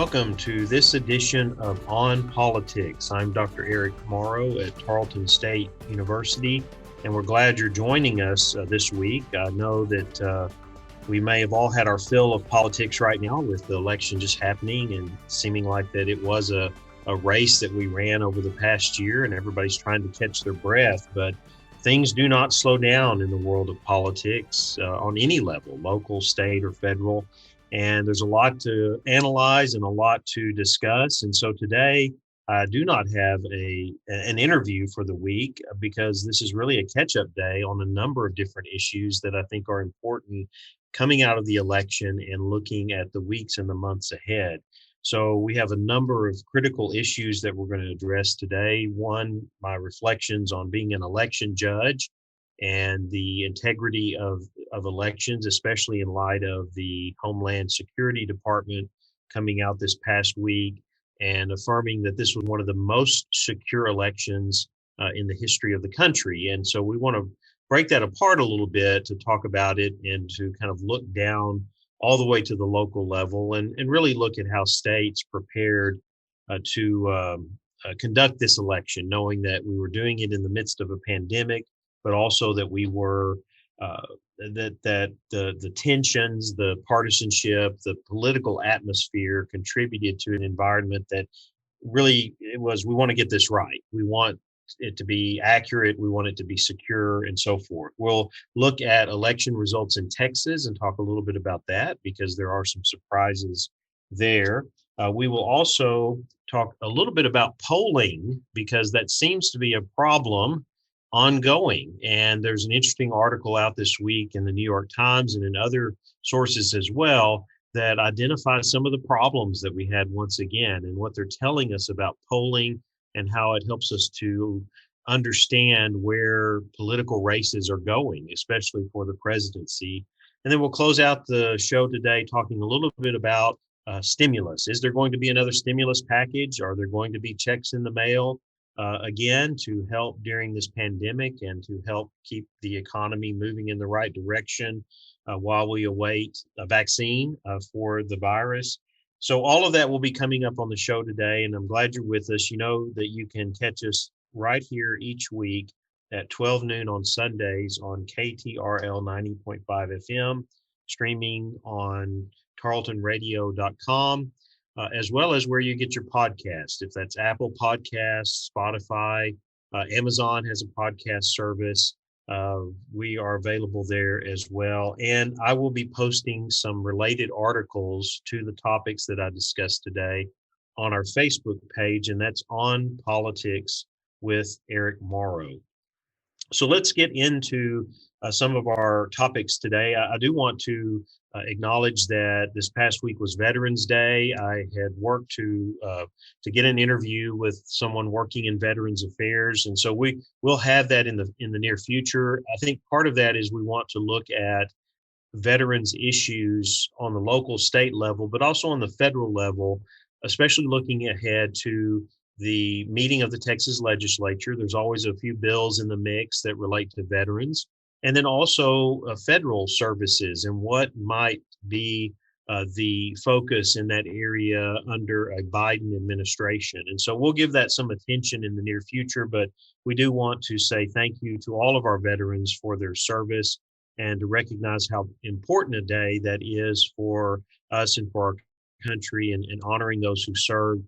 Welcome to this edition of On Politics. I'm Dr. Eric Morrow at Tarleton State University, and we're glad you're joining us this week. I know that we may have all had our fill of politics right now with the election just happening and seeming like that it was a race that we ran over the past year and everybody's trying to catch their breath. But things do not slow down in the world of politics on any level, local, state, or federal. And there's a lot to analyze and a lot to discuss. And so today, I do not have an interview for the week because this is really a catch-up day on a number of different issues that I think are important coming out of the election and looking at the weeks and the months ahead. So we have a number of critical issues that we're going to address today. One, my reflections on being an election judge and the integrity of elections, especially in light of the Homeland Security Department coming out this past week and affirming that this was one of the most secure elections in the history of the country. And so we want to break that apart a little bit to talk about it and to kind of look down all the way to the local level and really look at how states prepared to conduct this election, knowing that we were doing it in the midst of a pandemic, but also that we were that the tensions, the partisanship, the political atmosphere contributed to an environment that really it was, we want to get this right. We want it to be accurate. We want it to be secure and so forth. We'll look at election results in Texas and talk a little bit about that because there are some surprises there. We will also talk a little bit about polling because that seems to be a problem ongoing. And there's an interesting article out this week in the New York Times and in other sources as well that identifies some of the problems that we had once again and what they're telling us about polling and how it helps us to understand where political races are going, especially for the presidency. And then we'll close out the show today talking a little bit about stimulus. Is there going to be another stimulus package? Are there going to be checks in the mail? Again, to help during this pandemic and to help keep the economy moving in the right direction while we await a vaccine for the virus. So all of that will be coming up on the show today, and I'm glad you're with us. You know that you can catch us right here each week at 12 noon on Sundays on KTRL 90.5 FM, streaming on tarletonradio.com. As well as where you get your podcast. If that's Apple Podcasts, Spotify, Amazon has a podcast service. We are available there as well. And I will be posting some related articles to the topics that I discussed today on our Facebook page, and that's On Politics with Eric Morrow. So let's get into some of our topics today. I do want to acknowledge that this past week was Veterans Day. I had worked to get an interview with someone working in Veterans Affairs, and so we'll have that in the near future. I think part of that is we want to look at veterans issues on the local state level, but also on the federal level, especially looking ahead to the meeting of the Texas legislature. There's always a few bills in the mix that relate to veterans. And then also federal services and what might be the focus in that area under a Biden administration. And so we'll give that some attention in the near future, but we do want to say thank you to all of our veterans for their service and to recognize how important a day that is for us and for our country and honoring those who served,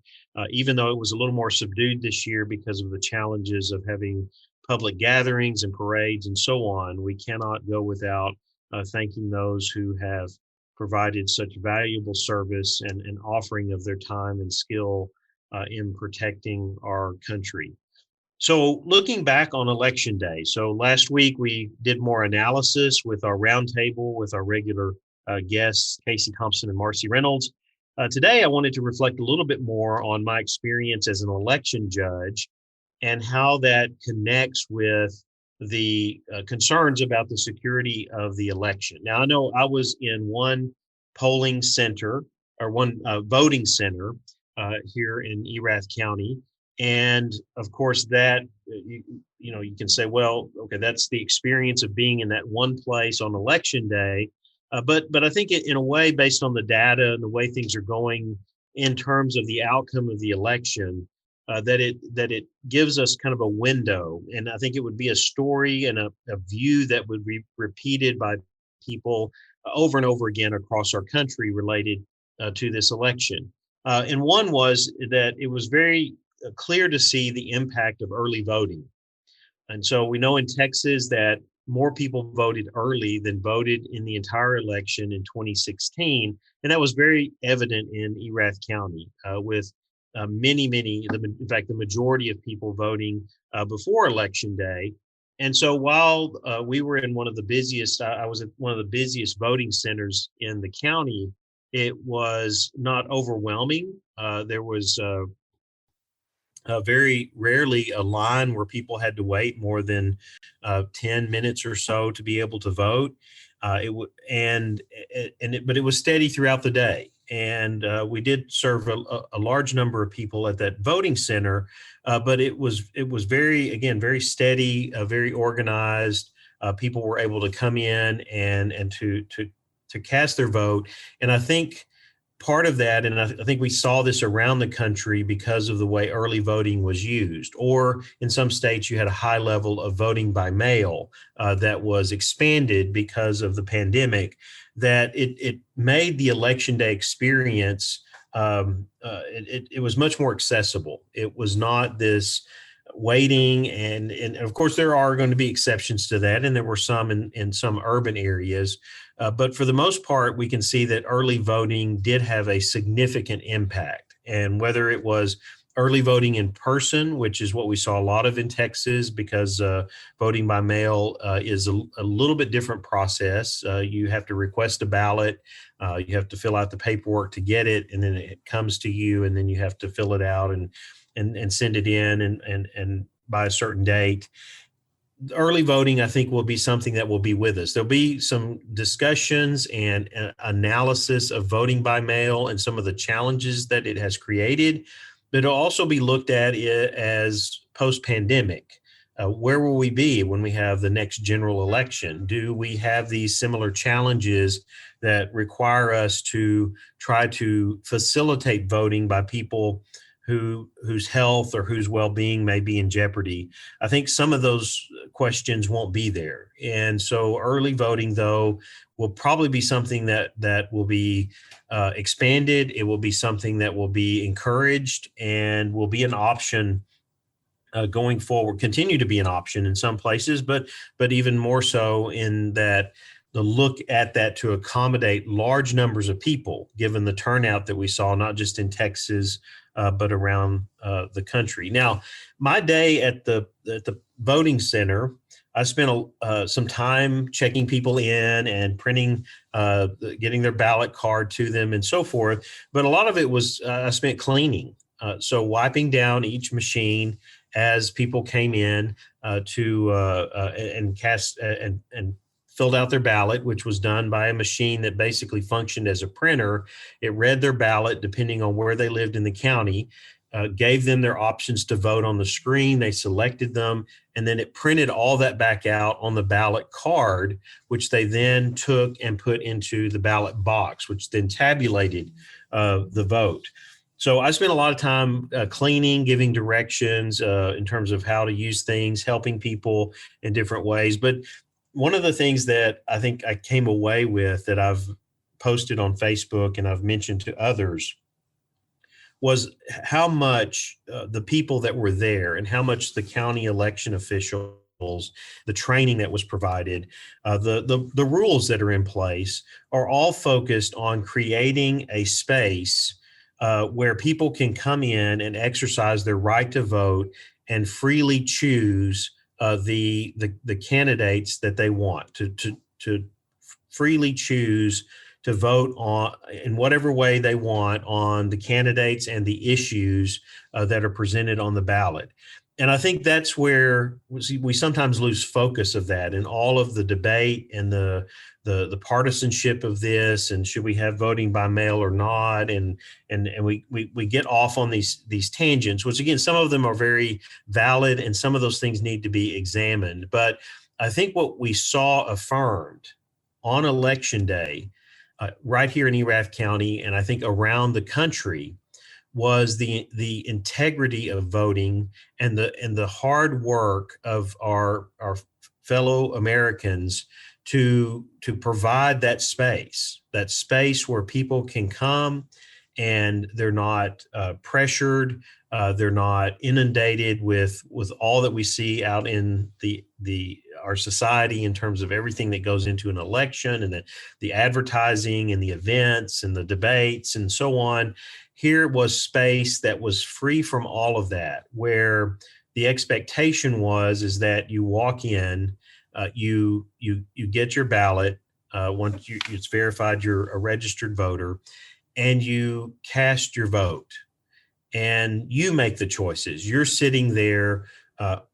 even though it was a little more subdued this year because of the challenges of having public gatherings and parades and so on. We cannot go without thanking those who have provided such valuable service and offering of their time and skill in protecting our country. So looking back on Election Day, so last week we did more analysis with our roundtable with our regular guests, Casey Thompson and Marcy Reynolds. Today I wanted to reflect a little bit more on my experience as an election judge and how that connects with the concerns about the security of the election. Now, I know I was in one polling center or one voting center here in Erath County. And of course that, you can say, well, okay, that's the experience of being in that one place on election day. But I think in a way, based on the data and the way things are going in terms of the outcome of the election, that it gives us kind of a window, and I think it would be a story and a view that would be repeated by people over and over again across our country related to this election. And one was that it was very clear to see the impact of early voting. And so we know in Texas that more people voted early than voted in the entire election in 2016. And that was very evident in Erath County, with in fact, the majority of people voting before Election Day. And so while we were in one of the busiest, I was at one of the busiest voting centers in the county, it was not overwhelming. There was very rarely a line where people had to wait more than 10 minutes or so to be able to vote. It would and it, But it was steady throughout the day, and we did serve a large number of people at that voting center. But it was very steady, very organized. People were able to come in and to cast their vote, and I think part of that, and I think we saw this around the country because of the way early voting was used, or in some states, you had a high level of voting by mail that was expanded because of the pandemic, that it made the election day experience. It was much more accessible. It was not this waiting, and of course there are going to be exceptions to that, and there were some in some urban areas, but for the most part, we can see that early voting did have a significant impact. And whether it was early voting in person, which is what we saw a lot of in Texas, because voting by mail is a little bit different process. You have to request a ballot, you have to fill out the paperwork to get it, and then it comes to you, and then you have to fill it out and send it in and by a certain date. Early voting, I think, will be something that will be with us. There'll be some discussions and analysis of voting by mail and some of the challenges that it has created, but it'll also be looked at as post-pandemic. Where will we be when we have the next general election? Do we have these similar challenges that require us to try to facilitate voting by people whose health or whose well-being may be in jeopardy? I think some of those questions won't be there. And so early voting, though, will probably be something that will be expanded. It will be something that will be encouraged and will be an option going forward, continue to be an option in some places, but even more so in that the look at that to accommodate large numbers of people, given the turnout that we saw, not just in Texas, but around the country. Now, my day at the voting center, I spent some time checking people in and printing, getting their ballot card to them, and so forth. But a lot of it was I spent cleaning, so wiping down each machine as people came in and cast and filled out their ballot, which was done by a machine that basically functioned as a printer. It read their ballot depending on where they lived in the county, gave them their options to vote on the screen. They selected them, and then it printed all that back out on the ballot card, which they then took and put into the ballot box, which then tabulated the vote. So I spent a lot of time cleaning, giving directions in terms of how to use things, helping people in different ways. But one of the things that I think I came away with that I've posted on Facebook and I've mentioned to others was how much the people that were there and how much the county election officials, the training that was provided, the rules that are in place are all focused on creating a space where people can come in and exercise their right to vote and freely choose the candidates that they want to freely choose to vote on in whatever way they want on the candidates and the issues that are presented on the ballot. And I think that's where we sometimes lose focus of that and all of the debate and the partisanship of this, and should we have voting by mail or not, and we get off on these tangents, which again, some of them are very valid and some of those things need to be examined. But I think what we saw affirmed on election day, right here in Erath County, and I think around the country, was the integrity of voting and the hard work of our fellow Americans to provide that space where people can come and they're not pressured, they're not inundated with all that we see out in the our society in terms of everything that goes into an election and the advertising and the events and the debates and so on. Here was space that was free from all of that, where the expectation was is that you walk in, you get your ballot once it's verified you're a registered voter, and you cast your vote, and you make the choices. You're sitting there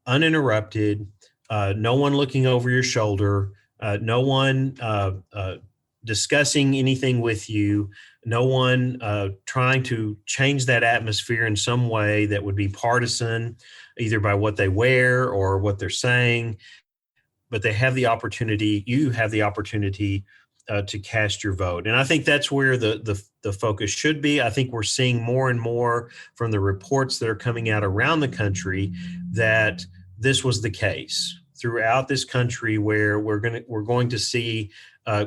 uninterrupted, no one looking over your shoulder, no one discussing anything with you, no one trying to change that atmosphere in some way that would be partisan, either by what they wear or what they're saying. But they have the opportunity, you have the opportunity to cast your vote. And I think that's where the focus should be. I think we're seeing more and more from the reports that are coming out around the country that this was the case throughout this country, where we're going to see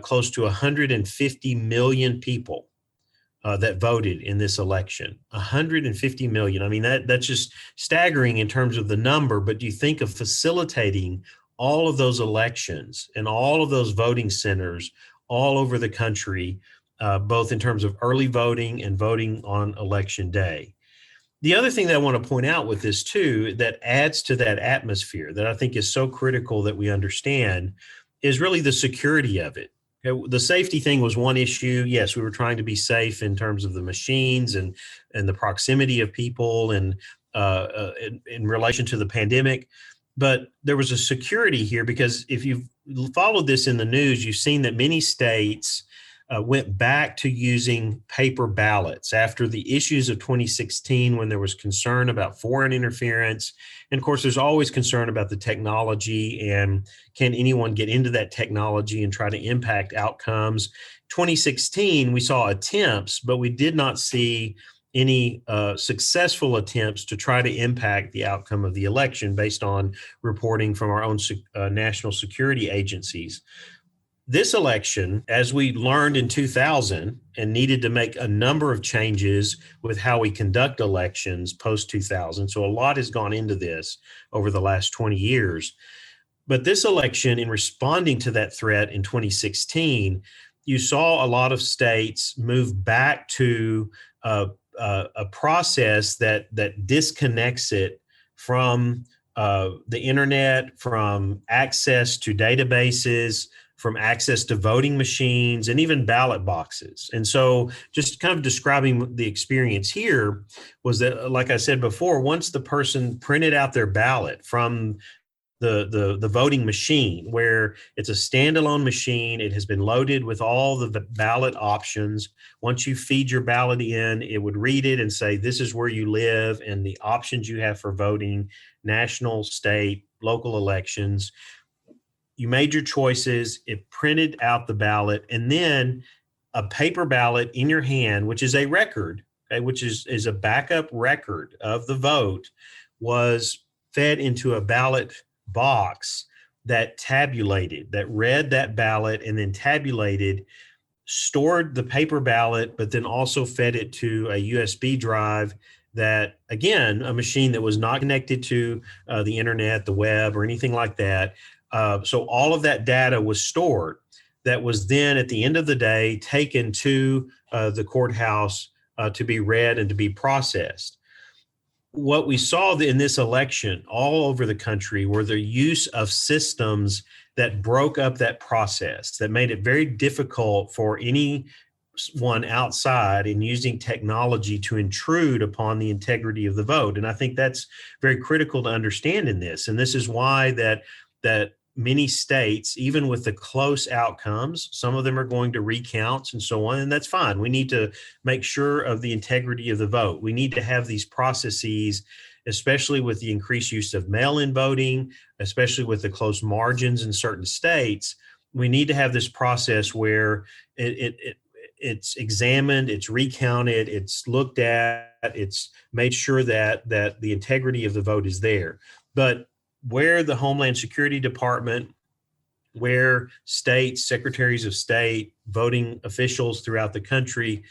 close to 150 million people that voted in this election. 150 million. I mean, that's just staggering in terms of the number, but do you think of facilitating all of those elections and all of those voting centers all over the country, both in terms of early voting and voting on election day? The other thing that I want to point out with this too, that adds to that atmosphere that I think is so critical that we understand, is really the security of it. The safety thing was one issue. Yes, we were trying to be safe in terms of the machines and the proximity of people and in relation to the pandemic. But there was a security here, because if you've followed this in the news, you've seen that many states went back to using paper ballots after the issues of 2016, when there was concern about foreign interference. And of course, there's always concern about the technology and can anyone get into that technology and try to impact outcomes. 2016, we saw attempts, but we did not see any successful attempts to try to impact the outcome of the election based on reporting from our own national security agencies. This election, as we learned in 2000 and needed to make a number of changes with how we conduct elections post 2000, so a lot has gone into this over the last 20 years. But this election, in responding to that threat in 2016, you saw a lot of states move back to a process that disconnects it from the internet, from access to databases, from access to voting machines, and even ballot boxes. And so just kind of describing the experience here was that, like I said before, once the person printed out their ballot from the voting machine, where it's a standalone machine, it has been loaded with all the ballot options. Once you feed your ballot in, it would read it and say, this is where you live and the options you have for voting, national, state, local elections. You made your choices, it printed out the ballot, and then a paper ballot in your hand, which is a record, okay, which is a backup record of the vote, was fed into a ballot box that tabulated, that read that ballot and then tabulated, stored the paper ballot, but then also fed it to a USB drive that, again, a machine that was not connected to the internet, the web, or anything like that. So all of that data was stored, that was then at the end of the day taken to the courthouse to be read and to be processed. What we saw in this election all over the country were the use of systems that broke up that process, that made it very difficult for anyone outside in using technology to intrude upon the integrity of the vote. And I think that's very critical to understand in this. And this is why that many states, even with the close outcomes, some of them are going to recounts and so on, and that's fine. We need to make sure of the integrity of the vote. We need to have these processes, especially with the increased use of mail-in voting, especially with the close margins in certain states. We need to have this process where it it's examined, it's recounted, it's looked at, it's made sure that the integrity of the vote is there. But where the Homeland Security Department, where states, secretaries of state, voting officials throughout the country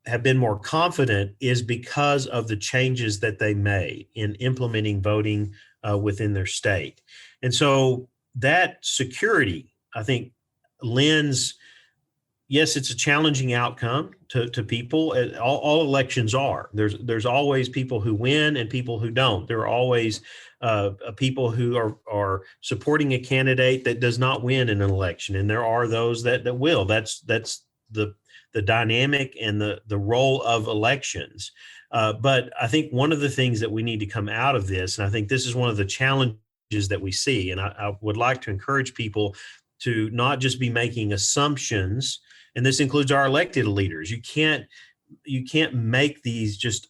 have been more confident is because of the changes that they made in implementing voting within their state. And so that security, I think, lends, yes, it's a challenging outcome to people. All elections are. There's always people who win and people who don't. There are always people who are supporting a candidate that does not win an election, and there are those that will. That's the dynamic and the role of elections. But I think one of the things that we need to come out of this, and I think this is one of the challenges that we see, and I would like to encourage people to not just be making assumptions, and this includes our elected leaders. You can't make these just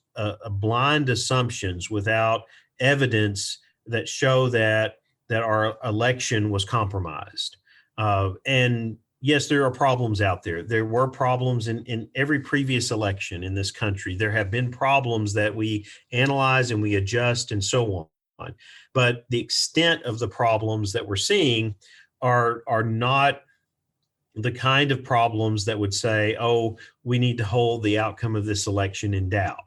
blind assumptions without evidence that show that our election was compromised. And yes, there are problems out there. There were problems in every previous election in this country. There have been problems that we analyze and we adjust and so on. But the extent of the problems that we're seeing are not the kind of problems that would say, oh, we need to hold the outcome of this election in doubt.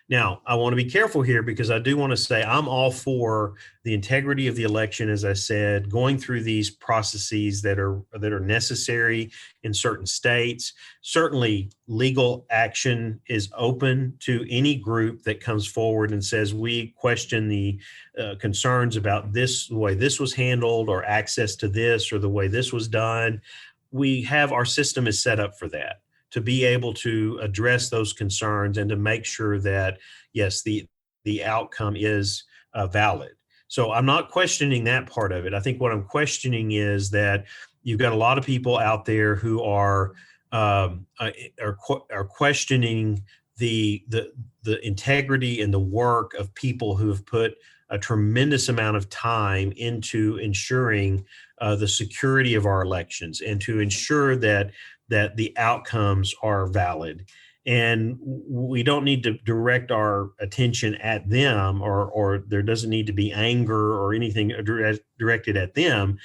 Now, I want to be careful here because I do want to say I'm all for the integrity of the election, as I said, going through these processes that are necessary in certain states. Certainly, legal action is open to any group that comes forward and says we question the concerns about this, the way this was handled, or access to this, or the way this was done. We have, our system is set up for that, to be able to address those concerns and to make sure that, yes, the outcome is valid. So I'm not questioning that part of it. I think what I'm questioning is that you've got a lot of people out there who are questioning the integrity and the work of people who have put a tremendous amount of time into ensuring the security of our elections and to ensure that the outcomes are valid. And we don't need to direct our attention at them, or there doesn't need to be anger or anything directed at them.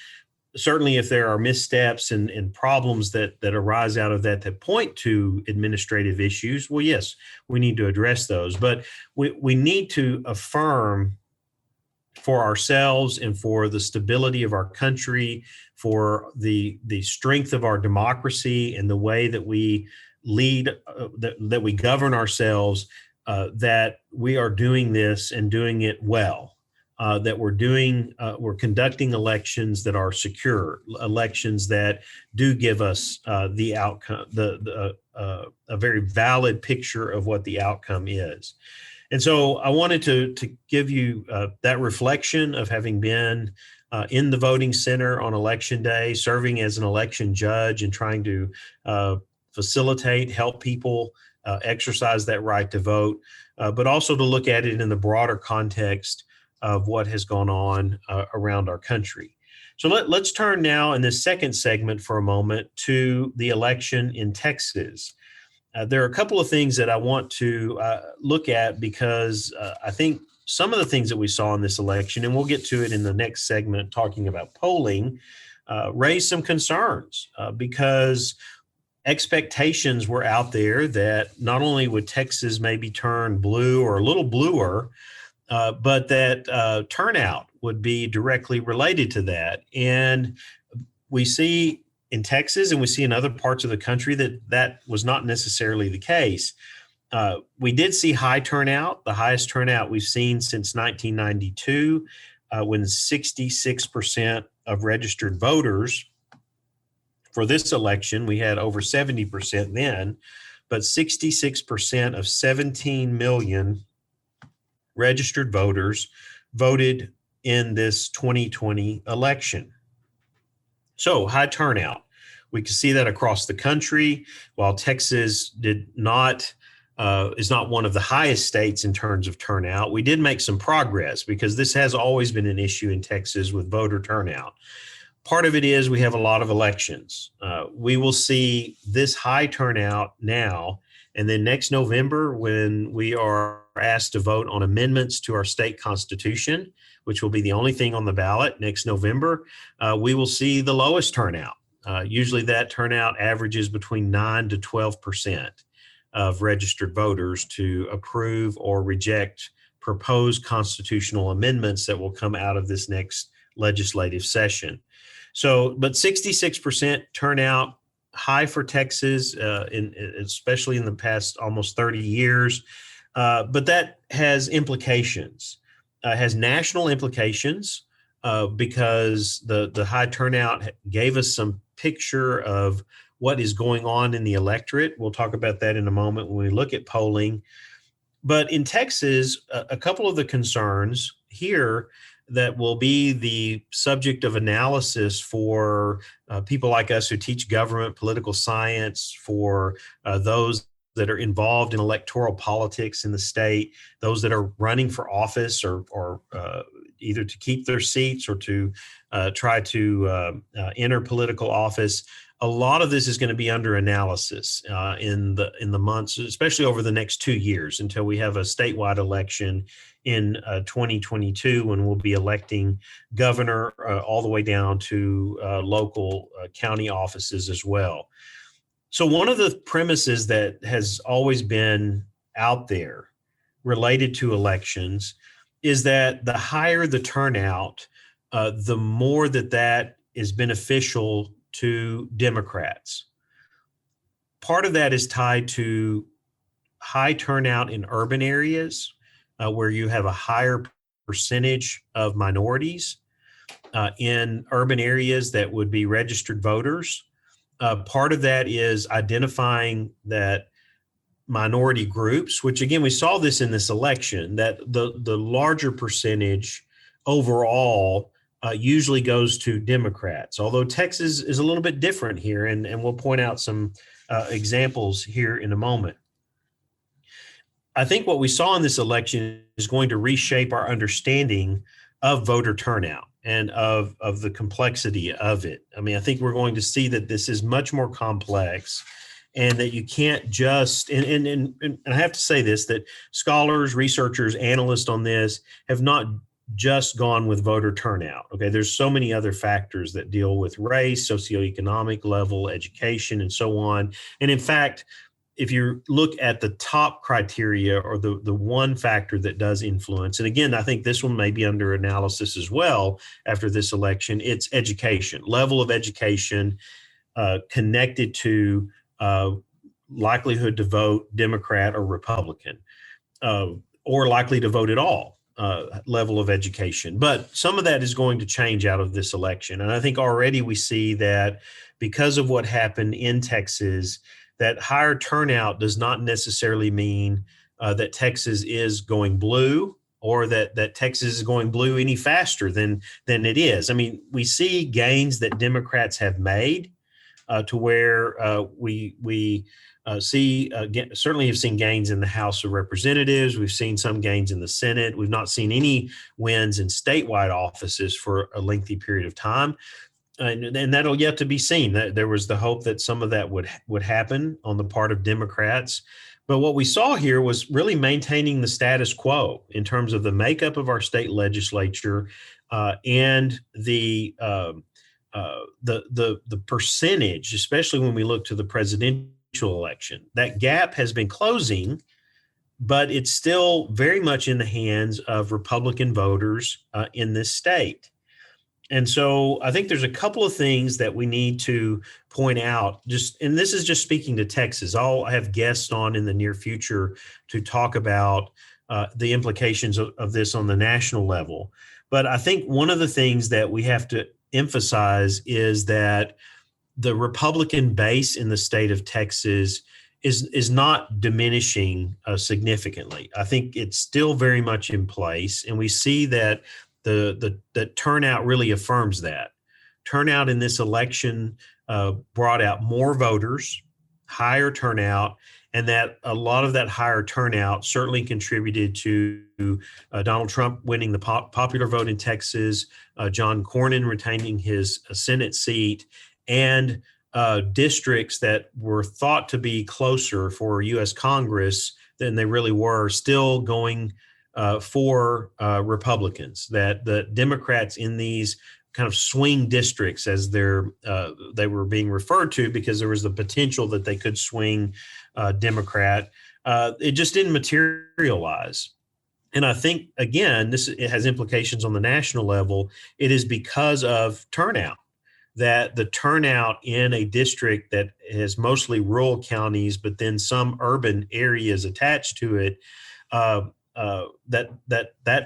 Certainly, if there are missteps and problems that arise out of that point to administrative issues, well, yes, we need to address those. But we need to affirm for ourselves and for the stability of our country, for the strength of our democracy and the way that we lead, that we govern ourselves, that we are doing this and doing it well, that we're conducting elections that are secure, elections that do give us the outcome, a very valid picture of what the outcome is. And so I wanted to give you that reflection of having been in the voting center on election day, serving as an election judge and trying to facilitate, help people exercise that right to vote, but also to look at it in the broader context of what has gone on around our country. So let's turn now in this second segment for a moment to the election in Texas. There are a couple of things that I want to look at because I think some of the things that we saw in this election, and we'll get to it in the next segment talking about polling, raised some concerns because expectations were out there that not only would Texas maybe turn blue or a little bluer, but that turnout would be directly related to that. And we see in Texas, and we see in other parts of the country that was not necessarily the case. We did see high turnout, the highest turnout we've seen since 1992, when 66% of registered voters for this election, we had over 70% then, but 66% of 17 million registered voters voted in this 2020 election. So high turnout. We can see that across the country. While Texas is not one of the highest states in terms of turnout, we did make some progress because this has always been an issue in Texas with voter turnout. Part of it is we have a lot of elections. We will see this high turnout now, and then next November, when we are asked to vote on amendments to our state constitution, which will be the only thing on the ballot next November, we will see the lowest turnout. Usually that turnout averages between 9 to 12% of registered voters to approve or reject proposed constitutional amendments that will come out of this next legislative session. So, but 66% turnout, high for Texas, especially in the past almost 30 years. But that has implications, has national implications, because the high turnout gave us some picture of what is going on in the electorate. We'll talk about that in a moment when we look at polling. But in Texas, a couple of the concerns here that will be the subject of analysis for people like us who teach government, political science, for those that are involved in electoral politics in the state, those that are running for office or either to keep their seats or to try to enter political office. A lot of this is going to be under analysis in the months, especially over the next 2 years, until we have a statewide election in 2022, when we'll be electing governor all the way down to local county offices as well. So one of the premises that has always been out there related to elections is that the higher the turnout, the more that is beneficial to Democrats. Part of that is tied to high turnout in urban areas where you have a higher percentage of minorities in urban areas that would be registered voters. Part of that is identifying that minority groups, which again, we saw this in this election, that the larger percentage overall usually goes to Democrats, although Texas is a little bit different here, and we'll point out some examples here in a moment. I think what we saw in this election is going to reshape our understanding of voter turnout and of the complexity of it. I mean, I think we're going to see that this is much more complex, and that you can't just, and I have to say this, that scholars, researchers, analysts on this have not just gone with voter turnout. Okay, there's so many other factors that deal with race, socioeconomic level, education, and so on. And in fact, if you look at the top criteria, or the one factor that does influence, and again, I think this one may be under analysis as well after this election, it's education, level of education connected to likelihood to vote Democrat or Republican, or likely to vote at all. Level of education. But some of that is going to change out of this election. And I think already we see that because of what happened in Texas, that higher turnout does not necessarily mean that Texas is going blue, or that Texas is going blue any faster than it is. I mean, we see gains that Democrats have made to where we certainly have seen gains in the House of Representatives. We've seen some gains in the Senate. We've not seen any wins in statewide offices for a lengthy period of time. And that'll yet to be seen. There was the hope that some of that would happen on the part of Democrats. But what we saw here was really maintaining the status quo in terms of the makeup of our state legislature and the percentage, especially when we look to the presidential election. That gap has been closing, but it's still very much in the hands of Republican voters in this state. And so I think there's a couple of things that we need to point out, and this is just speaking to Texas. I'll have guests on in the near future to talk about the implications of this on the national level. But I think one of the things that we have to emphasize is that the Republican base in the state of Texas is not diminishing significantly. I think it's still very much in place, and we see that the turnout really affirms that. Turnout in this election brought out more voters higher turnout, and that a lot of that higher turnout certainly contributed to Donald Trump winning the popular vote in Texas, John Cornyn retaining his Senate seat, and districts that were thought to be closer for U.S. Congress than they really were, still going for Republicans. That the Democrats in these kind of swing districts, as they were being referred to, because there was the potential that they could swing Democrat. It just didn't materialize. And I think, again, it has implications on the national level. It is because of turnout, that the turnout in a district that has mostly rural counties, but then some urban areas attached to it, that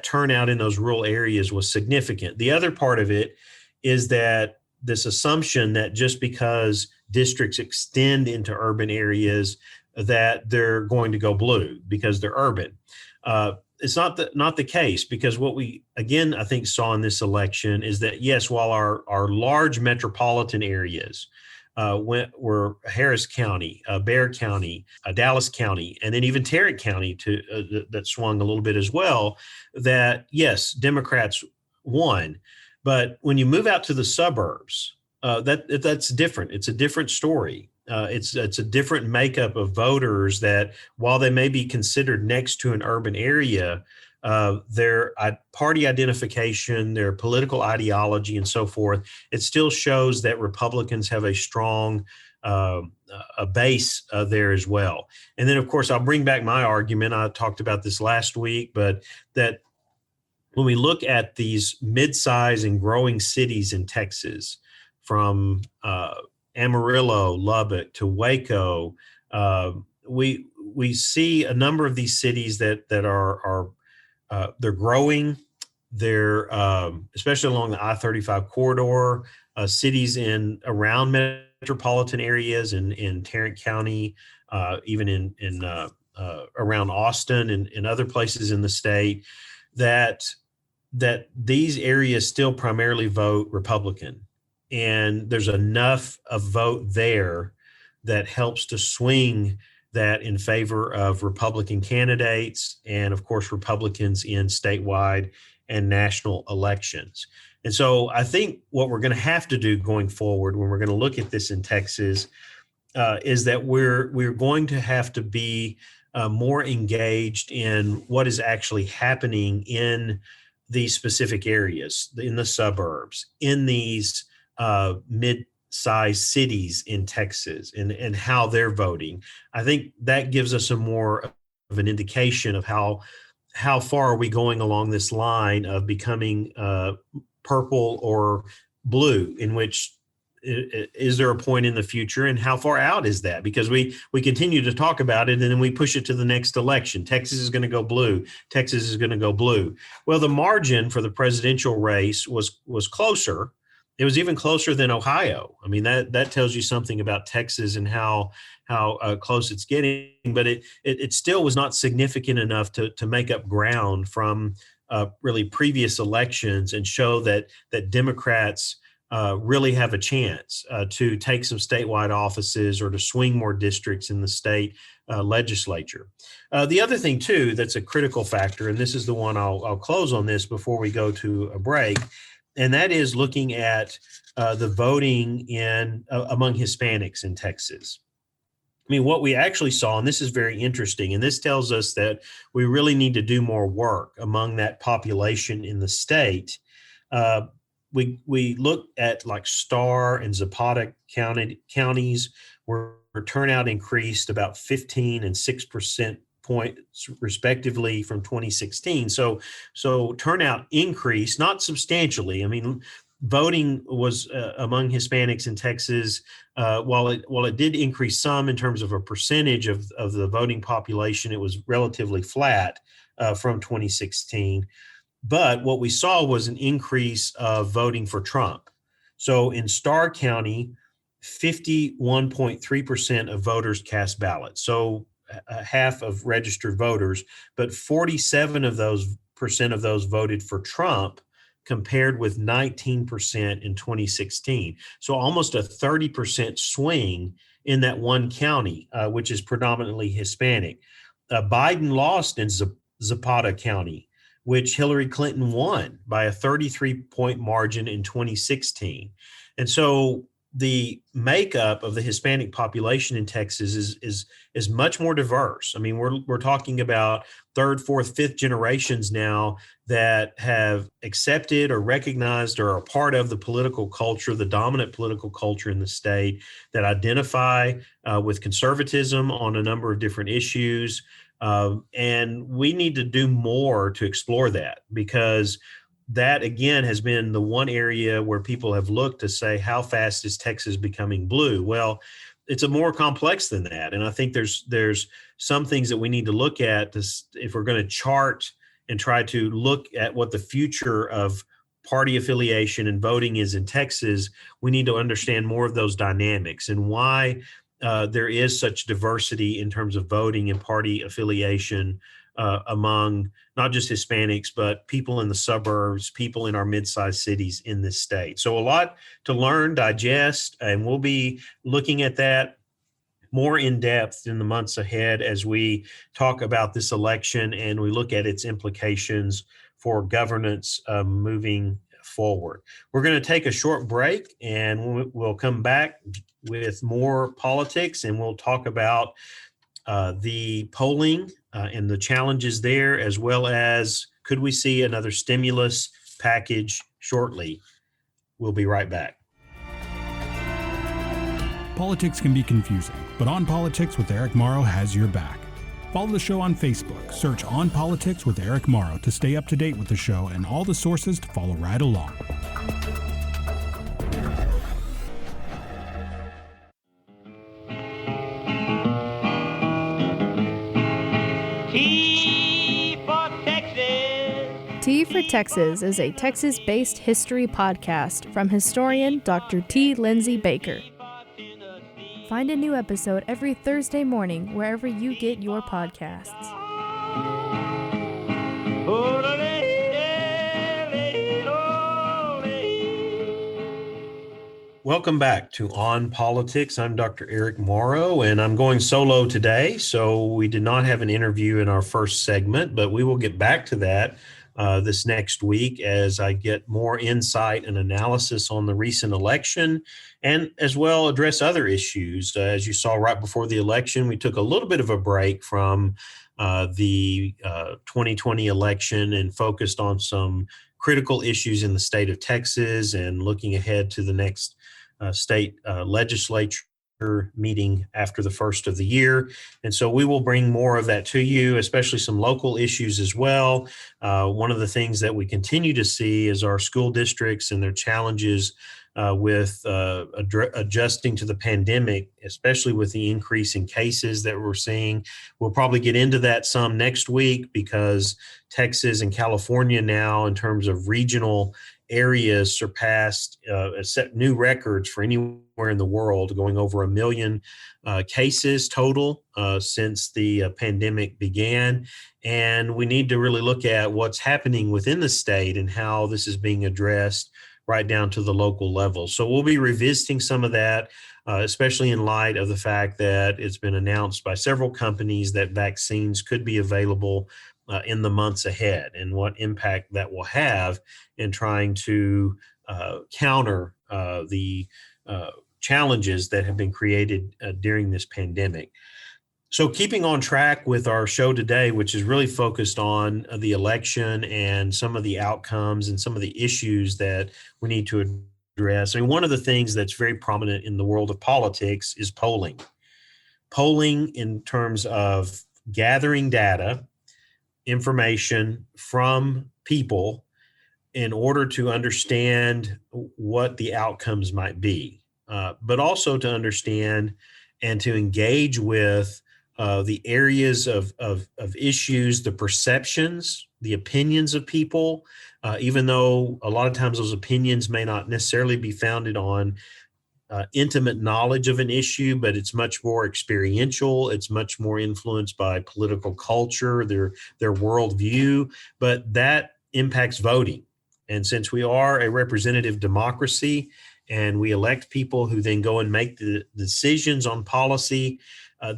turnout in those rural areas was significant. The other part of it is that this assumption that just because districts extend into urban areas, that they're going to go blue because they're urban. It's not the case, because what we, again, I think saw in this election is that, yes, while our large metropolitan areas were Harris County, Bexar County, Dallas County, and then even Tarrant County that swung a little bit as well, that, yes, Democrats won. But when you move out to the suburbs, that's different. It's a different story. It's a different makeup of voters that, while they may be considered next to an urban area, their party identification, their political ideology, and so forth, it still shows that Republicans have a strong a base there as well. And then, of course, I'll bring back my argument. I talked about this last week, but that when we look at these mid-size and growing cities in Texas, from Amarillo, Lubbock to Waco, we see a number of these cities that are they're growing. They're especially along the I-35 corridor, cities in around metropolitan areas in Tarrant County, even in around Austin and other places in the state, that these areas still primarily vote Republican. And there's enough of vote there that helps to swing that in favor of Republican candidates and, of course, Republicans in statewide and national elections. And so I think what we're going to have to do going forward, when we're going to look at this in Texas, is that we're going to have to be more engaged in what is actually happening in these specific areas, in the suburbs, in these mid-sized cities in Texas, and how they're voting. I think that gives us a more of an indication of how far are we going along this line of becoming purple or blue, in which is there a point in the future, and how far out is that? Because we continue to talk about it, and then we push it to the next election. Texas is going to go blue. Texas is going to go blue. Well, the margin for the presidential race was closer. It was even closer than Ohio. I mean, that tells you something about Texas and how close it's getting. But it still was not significant enough to make up ground from really previous elections and show that Democrats really have a chance to take some statewide offices or to swing more districts in the state legislature. The other thing, too, that's a critical factor, and this is the one I'll close on this before we go to a break, and that is looking at the voting among Hispanics in Texas. I mean, what we actually saw, and this is very interesting, and this tells us that we really need to do more work among that population in the state. We looked at like Starr and Zapata counties, where turnout increased about 15 and 6% points respectively from 2016. So turnout increased, not substantially. I mean, voting was among Hispanics in Texas, while it did increase some in terms of a percentage of the voting population, it was relatively flat from 2016. But what we saw was an increase of voting for Trump. So in Starr County, 51.3% of voters cast ballots. So half of registered voters, but 47% of those voted for Trump, compared with 19% in 2016. So almost a 30% swing in that one county, which is predominantly Hispanic. Biden lost in Zapata County, which Hillary Clinton won by a 33-point margin in 2016. And so the makeup of the Hispanic population in Texas is much more diverse. I mean, we're talking about third, fourth, fifth generations now that have accepted or recognized or are part of the political culture, the dominant political culture in the state, that identify with conservatism on a number of different issues. And we need to do more to explore that, because that, again, has been the one area where people have looked to say, how fast is Texas becoming blue? Well, it's a more complex than that. And I think there's some things that we need to look at if we're going to chart and try to look at what the future of party affiliation and voting is in Texas. We need to understand more of those dynamics and why there is such diversity in terms of voting and party affiliation among not just Hispanics, but people in the suburbs, people in our mid-sized cities in this state. So a lot to learn, digest, and we'll be looking at that more in depth in the months ahead as we talk about this election and we look at its implications for governance moving forward. We're going to take a short break and we'll come back with more politics, and we'll talk about the polling and the challenges there, as well as could we see another stimulus package shortly. We'll be right back. Politics can be confusing, but On Politics with Eric Morrow has your back. Follow the show on Facebook. Search On Politics with Eric Morrow to stay up to date with the show and all the sources to follow right along. T for Texas is a Texas-based history podcast from historian Dr. T. Lindsay Baker. Find a new episode every Thursday morning wherever you get your podcasts. Welcome back to On Politics. I'm Dr. Eric Morrow, and I'm going solo today. So we did not have an interview in our first segment, but we will get back to that this next week as I get more insight and analysis on the recent election, and as well address other issues. As you saw right before the election, we took a little bit of a break from the 2020 election and focused on some critical issues in the state of Texas and looking ahead to the next state legislature meeting after the first of the year. And so we will bring more of that to you, especially some local issues as well. One of the things that we continue to see is our school districts and their challenges with adjusting to the pandemic, especially with the increase in cases that we're seeing. We'll probably get into that some next week, because Texas and California now, in terms of regional areas, surpassed set new records for anywhere in the world, going over 1 million cases total since the pandemic began. And we need to really look at what's happening within the state and how this is being addressed right down to the local level. So we'll be revisiting some of that, especially in light of the fact that it's been announced by several companies that vaccines could be available in the months ahead, and what impact that will have in trying to counter the challenges that have been created during this pandemic. So keeping on track with our show today, which is really focused on the election and some of the outcomes and some of the issues that we need to address. I mean, one of the things that's very prominent in the world of politics is polling. Polling in terms of gathering data, information from people in order to understand what the outcomes might be, but also to understand and to engage with the areas of issues, the perceptions, the opinions of people, even though a lot of times those opinions may not necessarily be founded on intimate knowledge of an issue, but it's much more experiential. It's much more influenced by political culture, their worldview, but that impacts voting. And since we are a representative democracy and we elect people who then go and make the decisions on policy,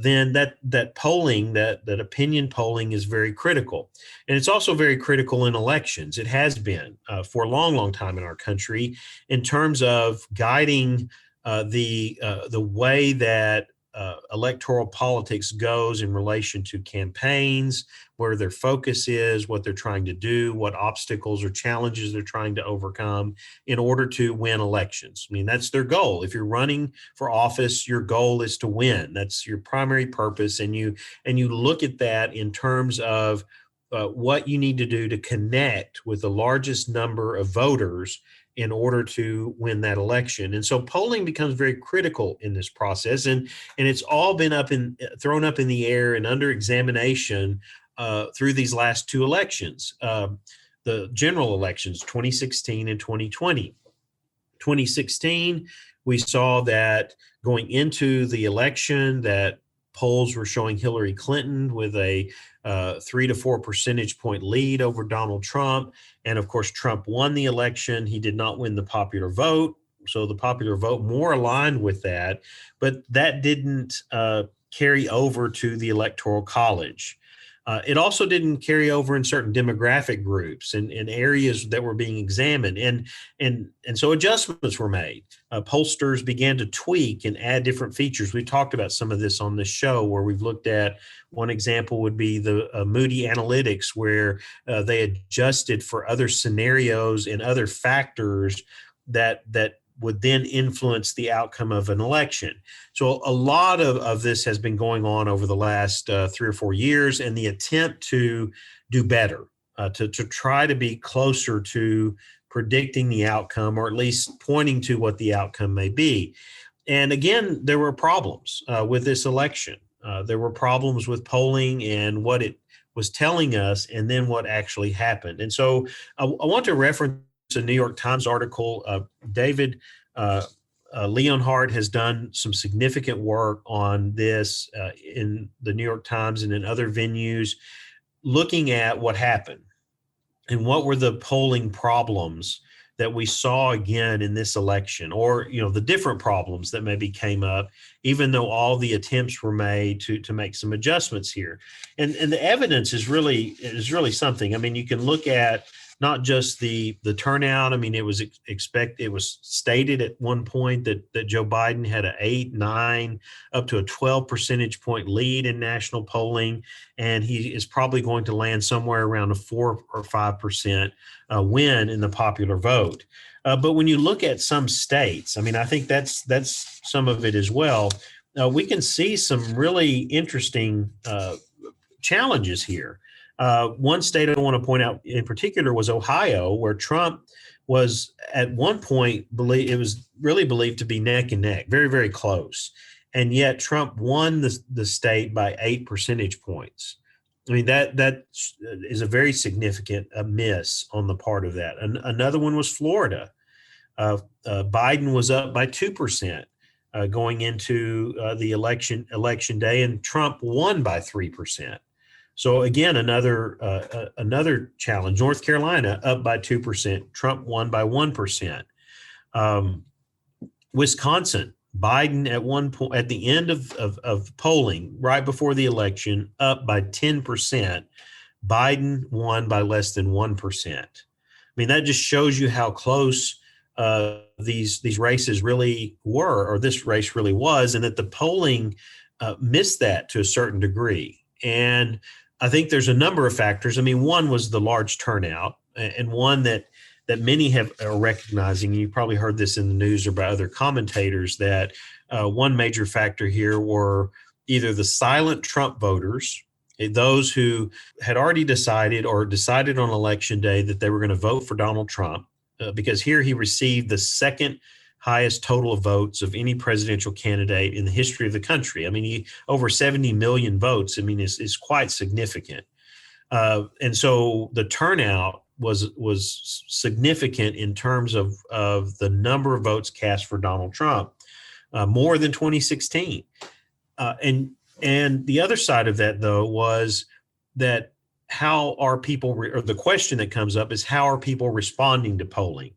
then that polling, that opinion polling is very critical. And it's also very critical in elections. It has been for a long, long time in our country in terms of guiding the way that electoral politics goes in relation to campaigns, where their focus is, what they're trying to do, what obstacles or challenges they're trying to overcome in order to win elections. I mean, that's their goal. If you're running for office, your goal is to win. That's your primary purpose. And you look at that in terms of what you need to do to connect with the largest number of voters in order to win that election. And so polling becomes very critical in this process. And it's all been thrown up in the air and under examination through these last two elections, the general elections, 2016 and 2020. 2016, we saw that going into the election that polls were showing Hillary Clinton with a 3 to 4 percentage point lead over Donald Trump. And of course, Trump won the election. He did not win the popular vote. So the popular vote more aligned with that, but that didn't carry over to the Electoral College. It also didn't carry over in certain demographic groups and areas that were being examined. And so adjustments were made. Pollsters began to tweak and add different features. We talked about some of this on this show, where we've looked at one example would be the Moody Analytics, where they adjusted for other scenarios and other factors that would then influence the outcome of an election. So a lot of this has been going on over the last 3 or 4 years, and the attempt to do better, to try to be closer to predicting the outcome, or at least pointing to what the outcome may be. And again, there were problems with this election. There were problems with polling and what it was telling us, and then what actually happened. And so I want to reference a New York Times article. David Leonhardt has done some significant work on this in the New York Times and in other venues, looking at what happened and what were the polling problems that we saw again in this election, or the different problems that maybe came up, even though all the attempts were made to make some adjustments here. And the evidence is really something. I mean, you can look at not just the turnout. I mean, it was stated at one point that Joe Biden had an 8, 9, up to a 12 percentage point lead in national polling, and he is probably going to land somewhere around a 4 or 5% win in the popular vote. But when you look at some states, I mean, I think that's some of it as well. We can see some really interesting challenges here. One state I want to point out in particular was Ohio, where Trump was at one point it was really believed to be neck and neck, very, very close. And yet Trump won the state by 8 percentage points. I mean, that is a very significant miss on the part of that. Another one was Florida. Biden was up by 2% going into the election day, and Trump won by 3%. So again, another challenge. North Carolina up by 2%. Trump won by 1%. Wisconsin, Biden at one point at the end of polling right before the election up by 10%. Biden won by less than 1%. I mean, that just shows you how close these races really were, or this race really was, and that the polling missed that to a certain degree. And I think there's a number of factors. I mean, one was the large turnout, and one that many are recognizing. You probably heard this in the news or by other commentators, that one major factor here were either the silent Trump voters, those who had already decided on election day that they were going to vote for Donald Trump, because here he received the second highest total of votes of any presidential candidate in the history of the country. I mean, over 70 million votes. I mean, is quite significant. And so the turnout was significant in terms of the number of votes cast for Donald Trump, more than 2016. And the other side of that, though, was that how are people, or the question that comes up is, how are people responding to polling?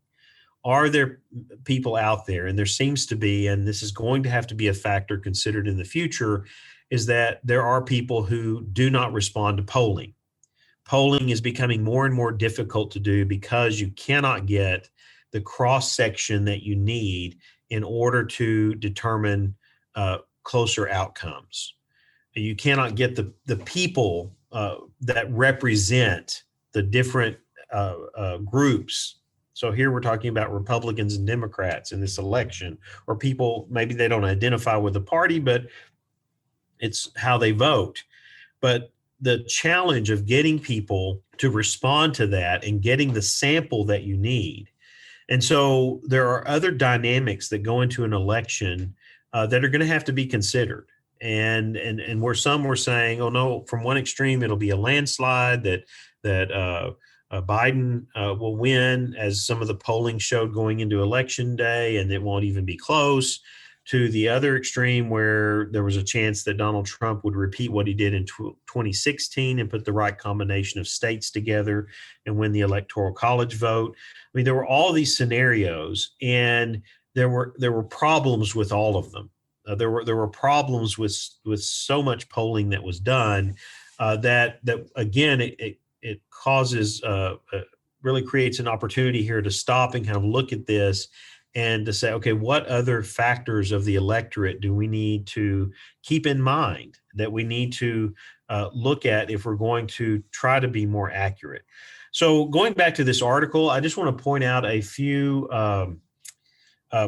are there people out there, and there seems to be, and this is going to have to be a factor considered in the future, is that there are people who do not respond to polling. Polling is becoming more and more difficult to do because you cannot get the cross section that you need in order to determine closer outcomes. You cannot get the people that represent the different groups. So here we're talking about Republicans and Democrats in this election, or people, maybe they don't identify with the party, but it's how they vote. But the challenge of getting people to respond to that and getting the sample that you need. And so there are other dynamics that go into an election that are going to have to be considered. And where some were saying, oh no, from one extreme it'll be a landslide that Biden will win, as some of the polling showed going into election day, and it won't even be close, to the other extreme where there was a chance that Donald Trump would repeat what he did in 2016 and put the right combination of states together and win the Electoral College vote. I mean, there were all these scenarios, and there were problems with all of them. There were problems with so much polling that was done that again it causes really creates an opportunity here to stop and kind of look at this and to say, okay, what other factors of the electorate do we need to keep in mind that we need to look at if we're going to try to be more accurate? So going back to this article, I just want to point out a few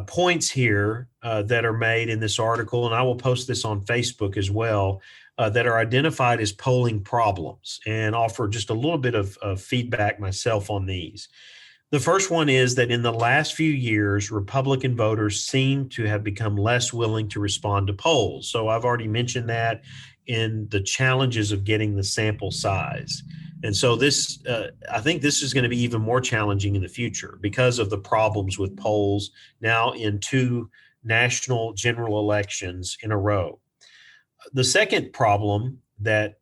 points here that are made in this article, and I will post this on Facebook as well, that are identified as polling problems, and offer just a little bit of feedback myself on these. The first one is that in the last few years, Republican voters seem to have become less willing to respond to polls. So I've already mentioned that in the challenges of getting the sample size. And so this, I think this is going to be even more challenging in the future because of the problems with polls now in 2 national general elections in a row. The second problem that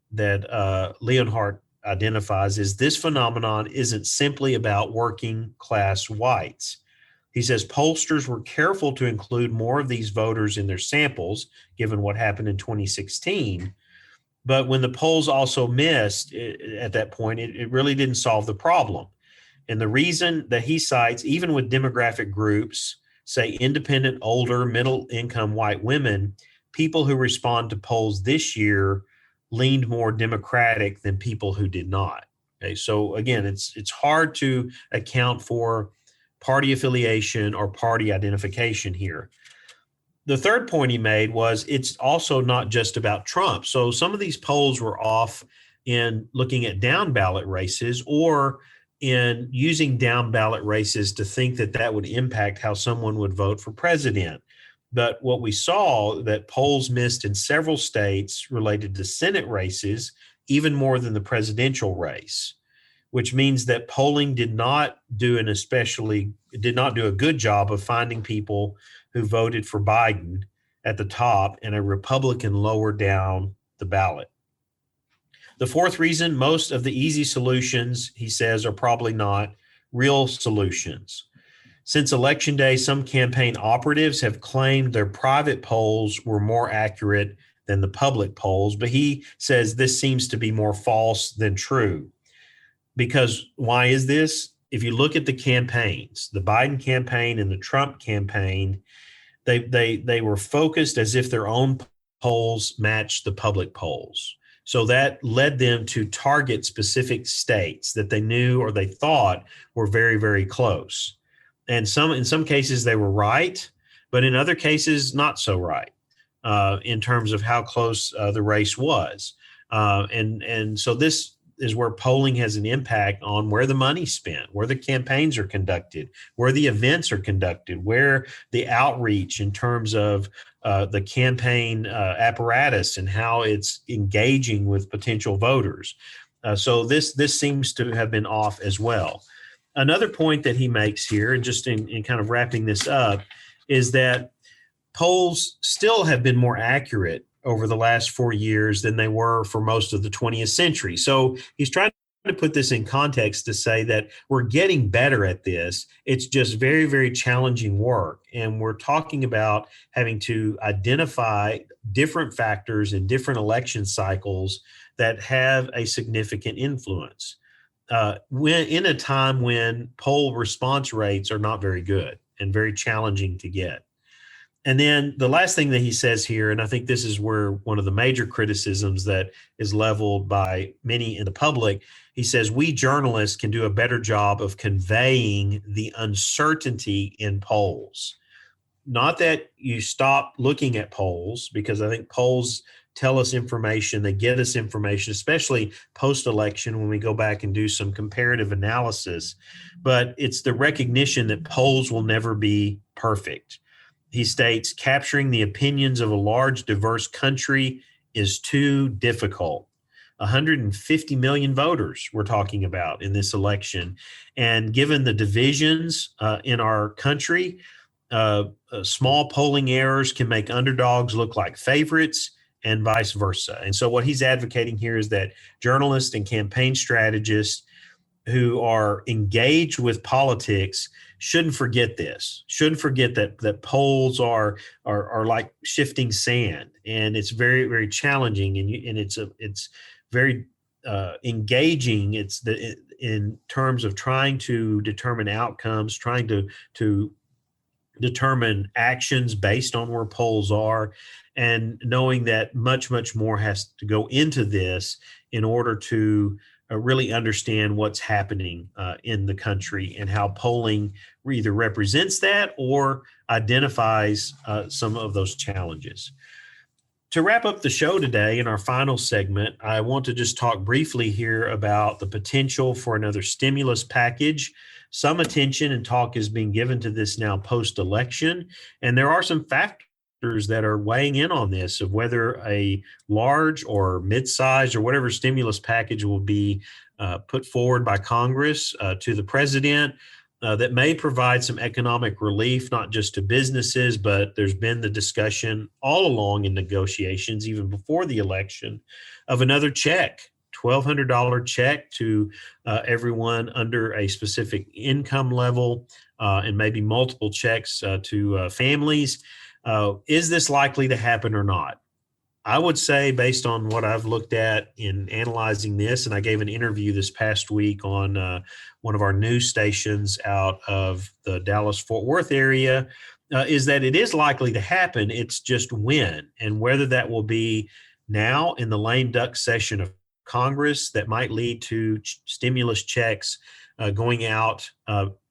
Leonhardt identifies is this phenomenon isn't simply about working class whites. He says pollsters were careful to include more of these voters in their samples, given what happened in 2016. But when the polls also missed at that point, it really didn't solve the problem. And the reason that he cites, even with demographic groups, say independent, older, middle income white women, people who respond to polls this year leaned more Democratic than people who did not. Okay, so again, it's hard to account for party affiliation or party identification here. The third point he made was it's also not just about Trump. So some of these polls were off in looking at down ballot races or in using down ballot races to think that that would impact how someone would vote for president. But what we saw that polls missed in several states related to Senate races, even more than the presidential race, which means that polling did not do a good job of finding people who voted for Biden at the top and a Republican lower down the ballot. The fourth reason, most of the easy solutions, he says, are probably not real solutions. Since Election Day, some campaign operatives have claimed their private polls were more accurate than the public polls, but he says this seems to be more false than true. Because why is this? If you look at the campaigns, the Biden campaign and the Trump campaign, they were focused as if their own polls matched the public polls. So that led them to target specific states that they knew or they thought were very, very close. And in some cases they were right, but in other cases not so right in terms of how close the race was. And so this is where polling has an impact on where the money's spent, where the campaigns are conducted, where the events are conducted, where the outreach in terms of the campaign apparatus and how it's engaging with potential voters. So this seems to have been off as well. Another point that he makes here, and just in kind of wrapping this up, is that polls still have been more accurate over the last 4 years than they were for most of the 20th century. So he's trying to put this in context to say that we're getting better at this. It's just very, very challenging work. And we're talking about having to identify different factors in different election cycles that have a significant influence. When in a time when poll response rates are not very good and very challenging to get. And then the last thing that he says here, and I think this is where one of the major criticisms that is leveled by many in the public, he says, we journalists can do a better job of conveying the uncertainty in polls. Not that you stop looking at polls, because I think polls tell us information, they get us information, especially post-election when we go back and do some comparative analysis. But it's the recognition that polls will never be perfect. He states, capturing the opinions of a large, diverse country is too difficult. 150 million voters we're talking about in this election. And given the divisions in our country, small polling errors can make underdogs look like favorites and vice versa. And so what he's advocating here is that journalists and campaign strategists who are engaged with politics shouldn't forget this. Shouldn't forget that polls are like shifting sand, and it's very, very challenging, and it's very engaging. In terms of trying to determine outcomes, trying to determine actions based on where polls are, and knowing that much, much more has to go into this in order to really understand what's happening in the country and how polling either represents that or identifies some of those challenges. To wrap up the show today, in our final segment, I want to just talk briefly here about the potential for another stimulus package. Some attention and talk is being given to this now post-election, and there are some factors that are weighing in on this of whether a large or mid-sized or whatever stimulus package will be put forward by Congress to the president that may provide some economic relief, not just to businesses, but there's been the discussion all along in negotiations, even before the election, of another check, $1,200 check to everyone under a specific income level, and maybe multiple checks to families. Is this likely to happen or not? I would say, based on what I've looked at in analyzing this, and I gave an interview this past week on one of our news stations out of the Dallas-Fort Worth area, is that it is likely to happen. It's just when, and whether that will be now in the lame duck session of Congress that might lead to stimulus checks going out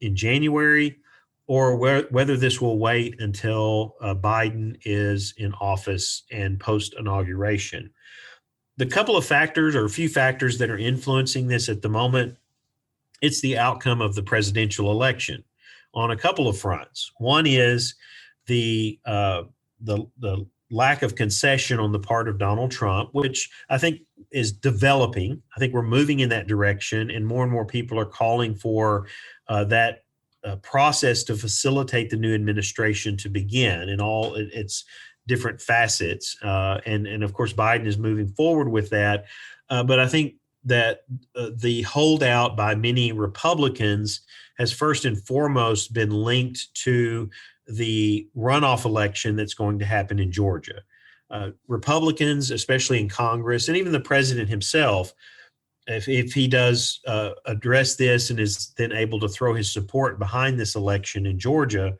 in January, or whether this will wait until Biden is in office and post-inauguration. The couple of factors, or a few factors, that are influencing this at the moment, it's the outcome of the presidential election on a couple of fronts. One is the lack of concession on the part of Donald Trump, which I think is developing. I think we're moving in that direction, and more people are calling for that process to facilitate the new administration to begin in all its different facets. And of course, Biden is moving forward with that. But I think that the holdout by many Republicans has first and foremost been linked to the runoff election that's going to happen in Georgia. Republicans, especially in Congress, and even the president himself, if he does address this and is then able to throw his support behind this election in Georgia,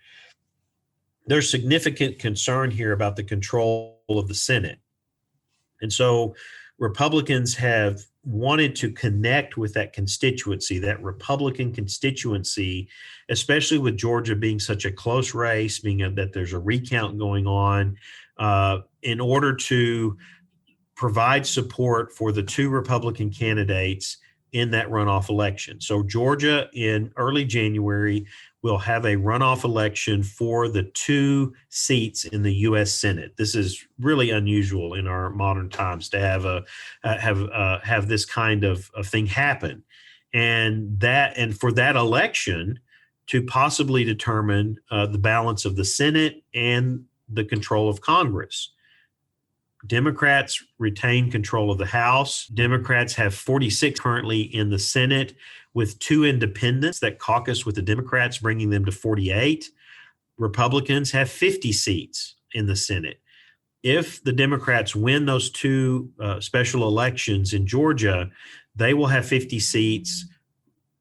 there's significant concern here about the control of the Senate. And so Republicans have wanted to connect with that constituency, that Republican constituency, especially with Georgia being such a close race, that there's a recount going on, in order to provide support for the two Republican candidates in that runoff election. So Georgia in early January will have a runoff election for the two seats in the U.S. Senate. This is really unusual in our modern times to have this kind of thing happen, and for that election to possibly determine the balance of the Senate and the control of Congress. Democrats retain control of the House. Democrats have 46 currently in the Senate, with 2 independents that caucus with the Democrats, bringing them to 48. Republicans have 50 seats in the Senate. If the Democrats win those 2 special elections in Georgia, they will have 50 seats.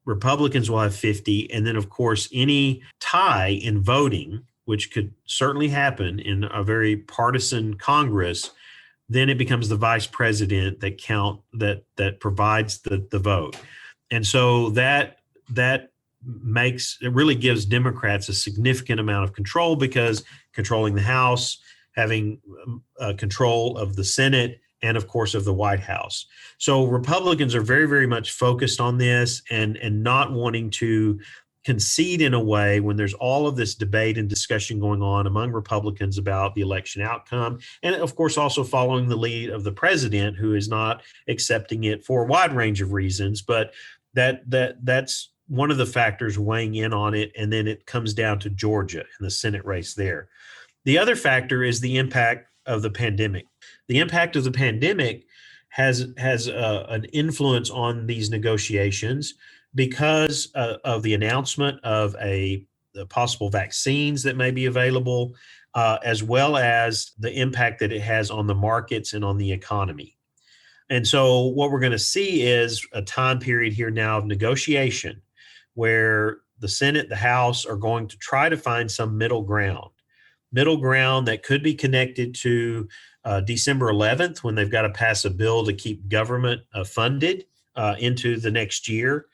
Republicans will have 50. And then, of course, any tie in voting, which could certainly happen in a very partisan Congress, then it becomes the vice president that provides the vote. And so that really gives Democrats a significant amount of control, because controlling the House, having control of the Senate, and of course of the White House. So Republicans are very, very much focused on this and not wanting to concede in a way when there's all of this debate and discussion going on among Republicans about the election outcome. And of course, also following the lead of the president, who is not accepting it for a wide range of reasons. But that's one of the factors weighing in on it. And then it comes down to Georgia and the Senate race there. The other factor is the impact of the pandemic. The impact of the pandemic has an influence on these negotiations, because of the announcement of the possible vaccines that may be available, as well as the impact that it has on the markets and on the economy. And so what we're going to see is a time period here now of negotiation, where the Senate, the House are going to try to find some middle ground that could be connected to December 11th, when they've got to pass a bill to keep government funded into the next year.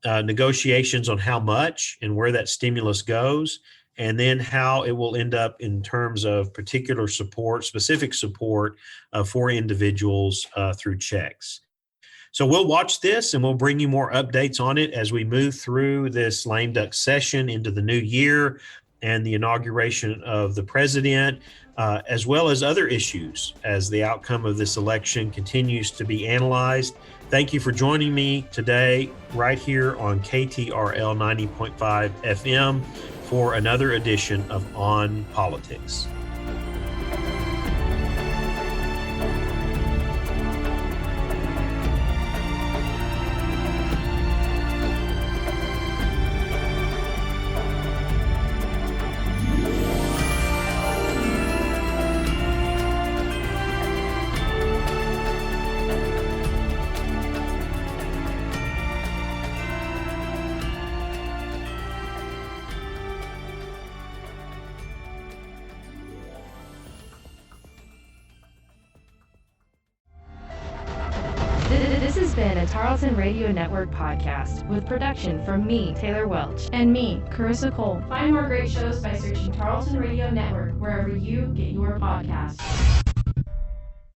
Negotiations on how much and where that stimulus goes, and then how it will end up in terms of particular support, specific support for individuals through checks. So we'll watch this, and we'll bring you more updates on it as we move through this lame duck session into the new year and the inauguration of the president, as well as other issues as the outcome of this election continues to be analyzed. Thank you for joining me today right here on KTRL 90.5 FM for another edition of On Politics. This has been a Tarleton Radio Network podcast with production from me, Taylor Welch, And me, Carissa Cole. Find more great shows by searching Tarleton Radio Network wherever you get your podcasts.